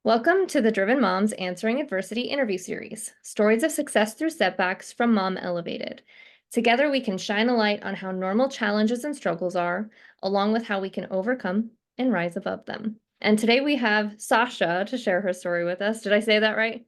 Welcome to the Driven Moms Answering Adversity interview series, stories of success through setbacks from Mom Elevated. Together, we can shine a light on how normal challenges and struggles are, along with how we can overcome and rise above them. And today we have Sasha to share her story with us. Did I say that right?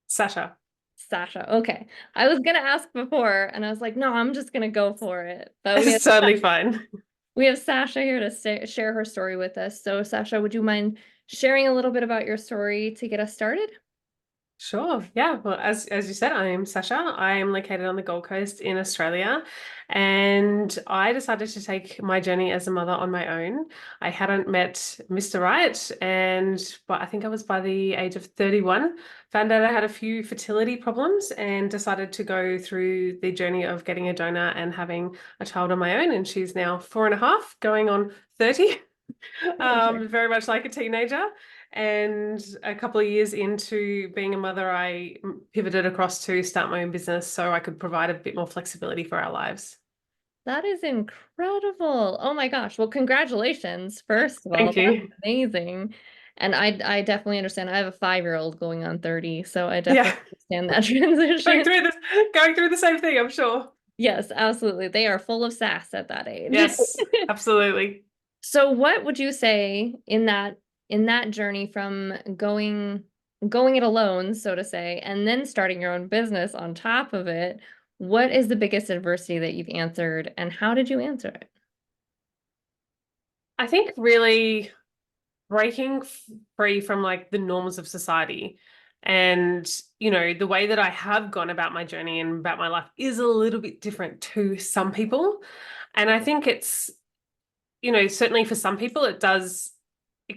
Sasha. Sasha. Okay. I was going to ask before, and I was like, no, I'm just going to go for it. But It's totally fine. we have Sasha here to share her story with us. So, Sasha, would you mind sharing a little bit about your story to get us started? Sure. Yeah. Well, as you said, I am Sasha. I am located on the Gold Coast in Australia, and I decided to take my journey as a mother on my own. I hadn't met Mr. Right, but I think I was by the age of 31, found out I had a few fertility problems and decided to go through the journey of getting a donor and having a child on my own. And she's now 4.5, going on 30. Very much like a teenager. And a couple of years into being a mother, I pivoted across to start my own business so I could provide a bit more flexibility for our lives. That is incredible. Oh my gosh. Well, congratulations, first of all. Thank That's you. amazing. And I definitely understand. I have a 5-year-old going on 30, so I definitely Yeah, understand that transition. going through the same thing, I'm sure. Yes, absolutely. They are full of sass at that age. Yes, absolutely. So what would you say in that journey from going it alone, so to say, and then starting your own business on top of it, what is the biggest adversity that you've answered and how did you answer it? I think really breaking free from like the norms of society. And, the way that I have gone about my journey and about my life is a little bit different to some people. And I think certainly for some people, it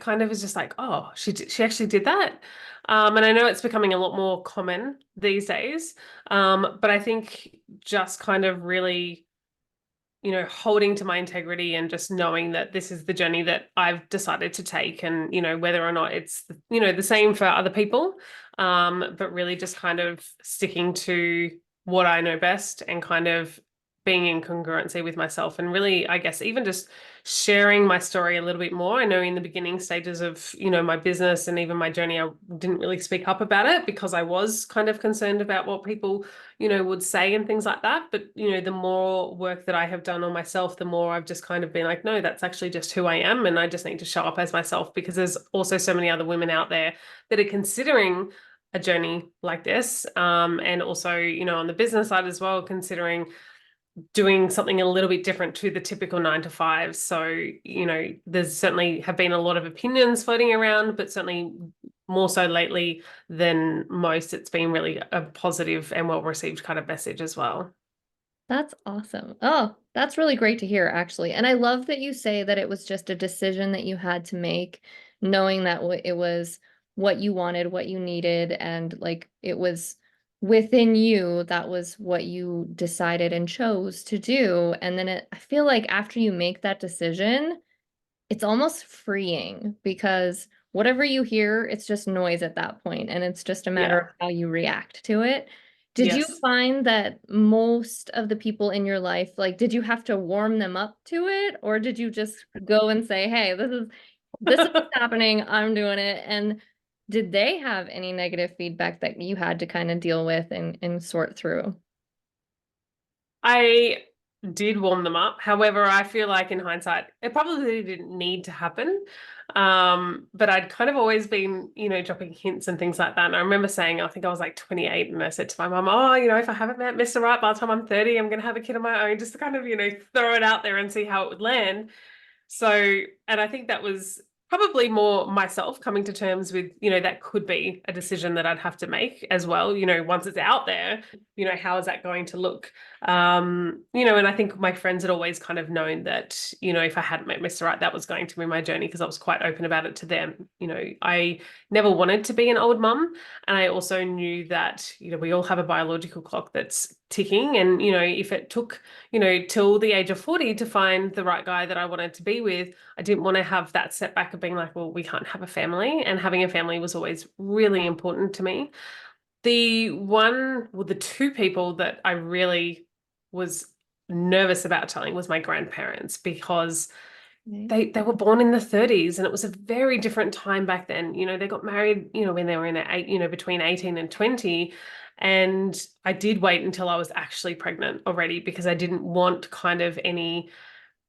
kind of is just like, oh, she actually did that. And I know it's becoming a lot more common these days. But I think just kind of really holding to my integrity and just knowing that this is the journey that I've decided to take, and whether or not it's the same for other people, but really just kind of sticking to what I know best and kind of being in congruency with myself, and really, I guess, even just sharing my story a little bit more. I know in the beginning stages of my business and even my journey, I didn't really speak up about it because I was kind of concerned about what people would say and things like that. But, the more work that I have done on myself, the more I've just kind of been like, no, that's actually just who I am. And I just need to show up as myself, because there's also so many other women out there that are considering a journey like this. And also, on the business side as well, considering doing something a little bit different to the typical 9 to 5. So, there's certainly have been a lot of opinions floating around, but certainly more so lately than most, it's been really a positive and well-received kind of message as well. That's awesome. Oh, that's really great to hear, actually. And I love that you say that it was just a decision that you had to make, knowing that it was what you wanted, what you needed, and like it was within you, that was what you decided and chose to do. And then I feel like after you make that decision, it's almost freeing because whatever you hear, it's just noise at that point, and it's just a matter of Yeah. how you react to it. Did you Yes. find that most of the people in your life, like, did you have to warm them up to it, or did you just go and say, "Hey, this is what's happening, I'm doing it," and did they have any negative feedback that you had to kind of deal with and sort through? I did warm them up. However, I feel like in hindsight, it probably didn't need to happen. But I'd kind of always been, dropping hints and things like that. And I remember saying, I think I was like 28, and I said to my mum, oh, if I haven't met Mr. Right by the time I'm 30, I'm going to have a kid of my own, just to kind of, throw it out there and see how it would land. So, and I think that was probably more myself coming to terms with, that could be a decision that I'd have to make as well. Once it's out there, how is that going to look? And I think my friends had always kind of known that, if I hadn't met Mr. Right, that was going to be my journey, because I was quite open about it to them. I never wanted to be an old mum. And I also knew that, we all have a biological clock that's ticking. And, if it took, till the age of 40 to find the right guy that I wanted to be with, I didn't want to have that setback of being like, well, we can't have a family. And having a family was always really important to me. The two people that I really was nervous about telling was my grandparents, because Okay. they were born in the 30s, and it was a very different time back then. They got married, when they were in between 18 and 20. And I did wait until I was actually pregnant already because I didn't want kind of any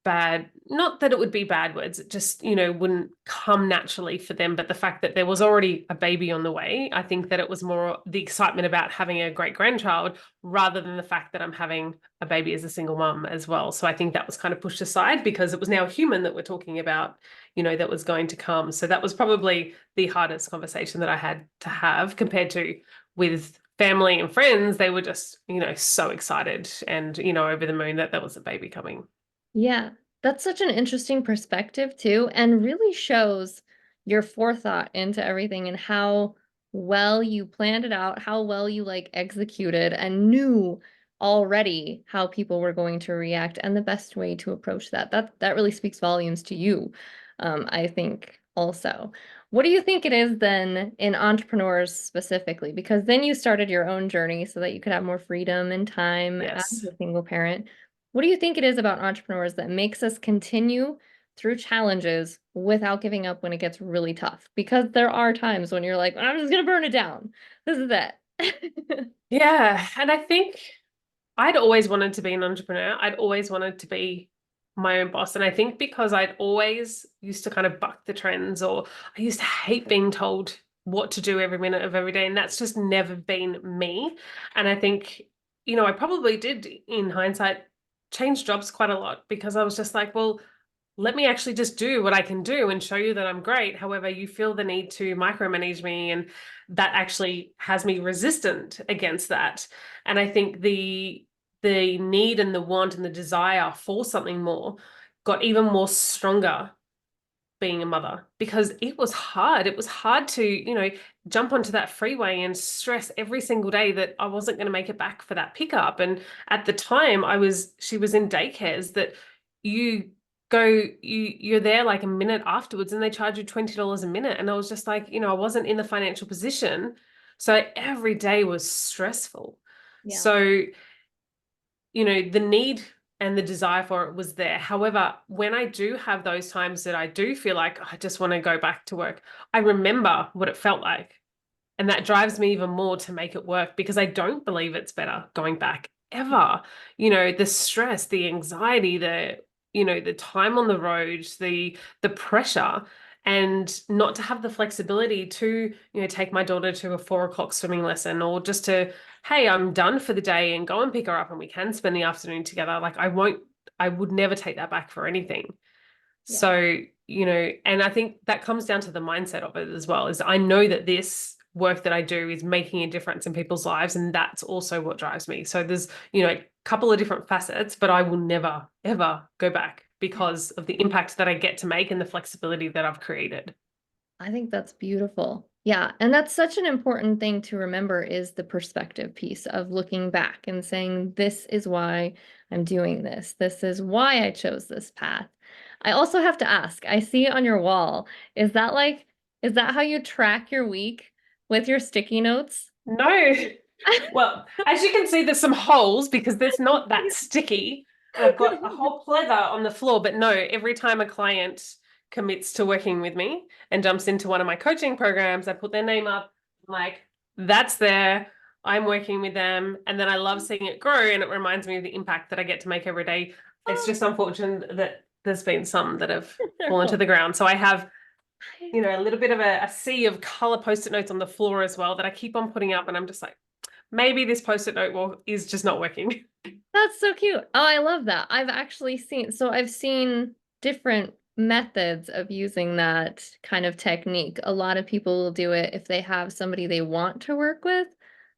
bad, not that it would be bad words, it just, wouldn't come naturally for them. But the fact that there was already a baby on the way, I think that it was more the excitement about having a great grandchild rather than the fact that I'm having a baby as a single mum as well. So I think that was kind of pushed aside because it was now a human that we're talking about, that was going to come. So that was probably the hardest conversation that I had to have compared to with family and friends. They were just, so excited and, over the moon that there was a baby coming. Yeah, that's such an interesting perspective too, and really shows your forethought into everything and how well you planned it out, how well you like executed and knew already how people were going to react and the best way to approach that. That really speaks volumes to you, I think also. What do you think it is then in entrepreneurs specifically? Because then you started your own journey so that you could have more freedom and time as Yes. a single parent. What do you think it is about entrepreneurs that makes us continue through challenges without giving up when it gets really tough? Because there are times when you're like, I'm just gonna burn it down. This is it. Yeah. And I think I'd always wanted to be an entrepreneur. I'd always wanted to be my own boss. And I think because I'd always used to kind of buck the trends, or I used to hate being told what to do every minute of every day. And that's just never been me. And I think, I probably did, in hindsight, change jobs quite a lot because I was just like, well, let me actually just do what I can do and show you that I'm great. However, you feel the need to micromanage me, and that actually has me resistant against that. And I think the need and the want and the desire for something more got even more stronger being a mother, because it was hard. It was hard to, jump onto that freeway and stress every single day that I wasn't going to make it back for that pickup. And at the time she was in daycares that you you're there like a minute afterwards and they charge you $20 a minute. And I was just like, I wasn't in the financial position. So every day was stressful. Yeah. So the need and the desire for it was there. However, when I do have those times that I do feel like, "Oh, I just want to go back to work," I remember what it felt like. And that drives me even more to make it work, because I don't believe it's better going back ever. The stress, the anxiety, the time on the road, the pressure, and not to have the flexibility to, take my daughter to a 4 o'clock swimming lesson, or just to, hey, I'm done for the day, and go and pick her up and we can spend the afternoon together. Like I would never take that back for anything. Yeah. So, and I think that comes down to the mindset of it as well, is I know that this work that I do is making a difference in people's lives. And that's also what drives me. So there's, a couple of different facets, but I will never, ever go back because of the impact that I get to make and the flexibility that I've created. I think that's beautiful. Yeah, and that's such an important thing to remember is the perspective piece of looking back and saying, this is why I'm doing this. This is why I chose this path. I also have to ask, I see on your wall, is that how you track your week with your sticky notes? No. Well, as you can see, there's some holes because there's not that sticky. And I've got a whole pleather on the floor. But no, every time a client commits to working with me and jumps into one of my coaching programs, I put their name up. I'm like, that's there. I'm working with them. And then I love seeing it grow. And it reminds me of the impact that I get to make every day. It's just unfortunate that there's been some that have fallen to the ground. So I have, a little bit of a sea of color post-it notes on the floor as well that I keep on putting up. And I'm just like, maybe this post-it note is just not working. That's so cute. Oh, I love that. I've seen different methods of using that kind of technique. A lot of people will do it if they have somebody they want to work with.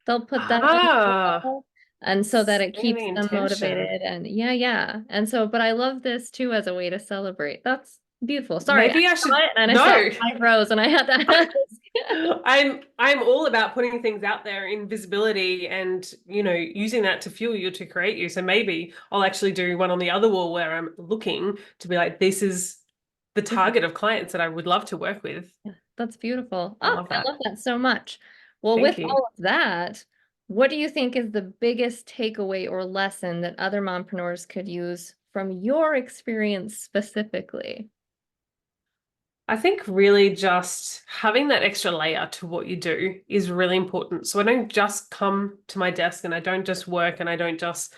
They'll put that on the Ah, wall, and so that it setting keeps the them intention. motivated. And yeah, yeah. And so, but I love this too as a way to celebrate. That's beautiful. Sorry, I Maybe I saw should. it and I saw No. 5 rows and I had to ask. I'm all about putting things out there in visibility and, using that to fuel you, to create you. So maybe I'll actually do one on the other wall where I'm looking to be like, this is the This is target of clients that I would love to work with. Yeah, that's beautiful. I Oh, love I that. love that so much. Well, Thank with you. all of that, what do you think is the biggest takeaway or lesson that other mompreneurs could use from your experience specifically? I think really just having that extra layer to what you do is really important. So I don't just come to my desk and I don't just work and I don't just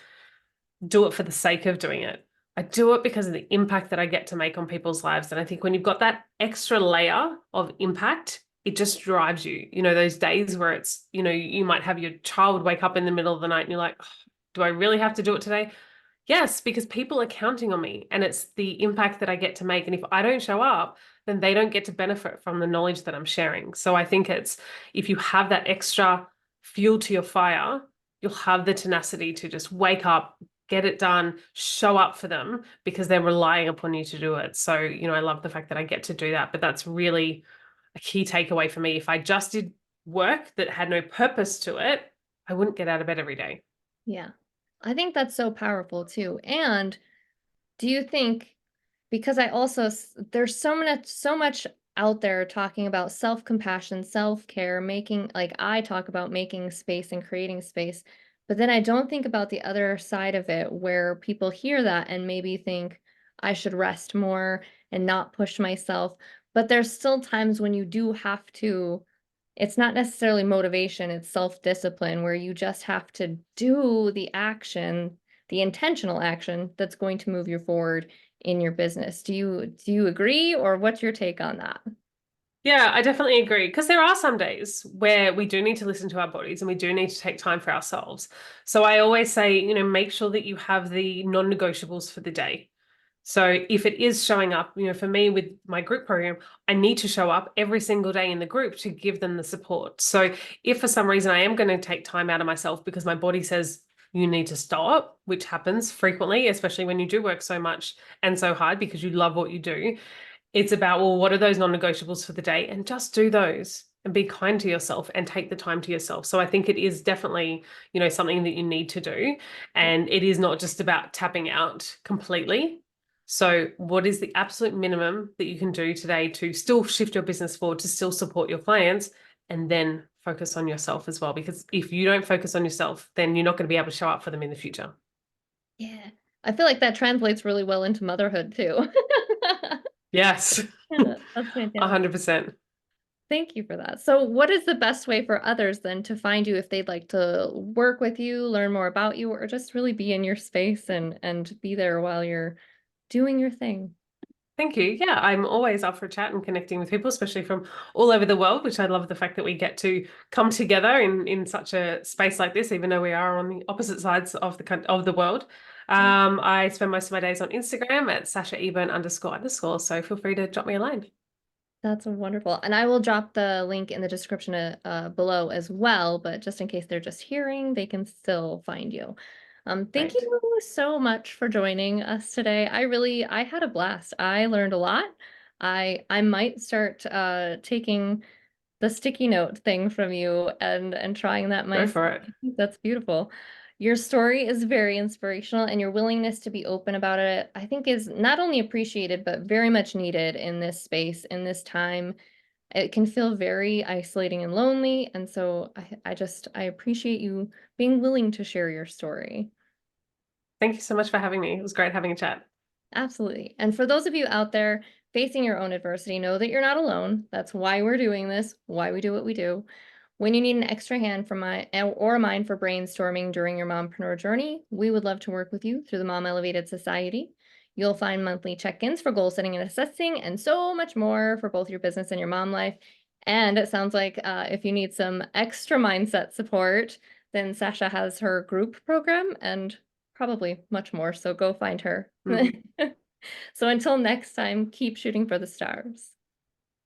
do it for the sake of doing it. I do it because of the impact that I get to make on people's lives. And I think when you've got that extra layer of impact, it just drives you. You know, those days where it's, you know, you might have your child wake up in the middle of the night and you're like, "Oh, do I really have to do it today?" Yes, because people are counting on me and it's the impact that I get to make. And if I don't show up, then they don't get to benefit from the knowledge that I'm sharing. So I think it's if you have that extra fuel to your fire, you'll have the tenacity to just wake up, get it done, show up for them because they're relying upon you to do it. So, you know, I love the fact that I get to do that, but that's really a key takeaway for me. If I just did work that had no purpose to it, I wouldn't get out of bed every day. Yeah. I think that's so powerful too. And do you think, because I also there's so much out there talking about self-compassion, self-care, making like I talk about making space and creating space, but then I don't think about the other side of it where people hear that and maybe think I should rest more and not push myself. But there's still times when you do have to, it's not necessarily motivation, it's self-discipline where you just have to do the action, the intentional action that's going to move you forward in your business. Do you agree, or what's your take on that? Yeah, I definitely agree. Because there are some days where we do need to listen to our bodies and we do need to take time for ourselves. So I always say, you know, make sure that you have the non-negotiables for the day. So if it is showing up, you know, for me with my group program, I need to show up every single day in the group to give them the support. So if for some reason I am going to take time out of myself because my body says you need to stop, which happens frequently, especially when you do work so much and so hard because you love what you do, it's about, well, what are those non-negotiables for the day? And just do those and be kind to yourself and take the time to yourself. So I think it is definitely, you know, something that you need to do. Yeah. And it is not just about tapping out completely. So what is the absolute minimum that you can do today to still shift your business forward, to still support your clients, and then focus on yourself as well? Because if you don't focus on yourself, then you're not going to be able to show up for them in the future. Yeah. I feel like that translates really well into motherhood too. Yes, Yeah, that's a fantastic. 100%. Thank you for that. So what is the best way for others then to find you if they'd like to work with you, learn more about you, or just really be in your space and be there while you're doing your thing? Thank you. Yeah, I'm always up for a chat and connecting with people, especially from all over the world, which I love the fact that we get to come together in such a space like this, even though we are on the opposite sides of the world. I spend most of my days on Instagram at Sasha Eburne __. So feel free to drop me a line. That's wonderful, and I will drop the link in the description, below as well, but just in case they're just hearing, they can still find you. Thank Great. you so much for joining us today. I had a blast. I learned a lot. I might start, taking the sticky note thing from you and trying that Go myself. for it. I think that's beautiful. Your story is very inspirational, and your willingness to be open about it, I think, is not only appreciated, but very much needed in this space, in this time. It can feel very isolating and lonely, and so I appreciate you being willing to share your story. Thank you so much for having me. It was great having a chat. Absolutely. And for those of you out there facing your own adversity, know that you're not alone. That's why we're doing this, why we do what we do. When you need an extra hand from my or mine for brainstorming during your mompreneur journey, we would love to work with you through the Mom Elevated Society. You'll find monthly check-ins for goal setting and assessing, and so much more for both your business and your mom life. And it sounds like if you need some extra mindset support, then Sasha has her group program and probably much more. So go find her. Mhm. So until next time, keep shooting for the stars.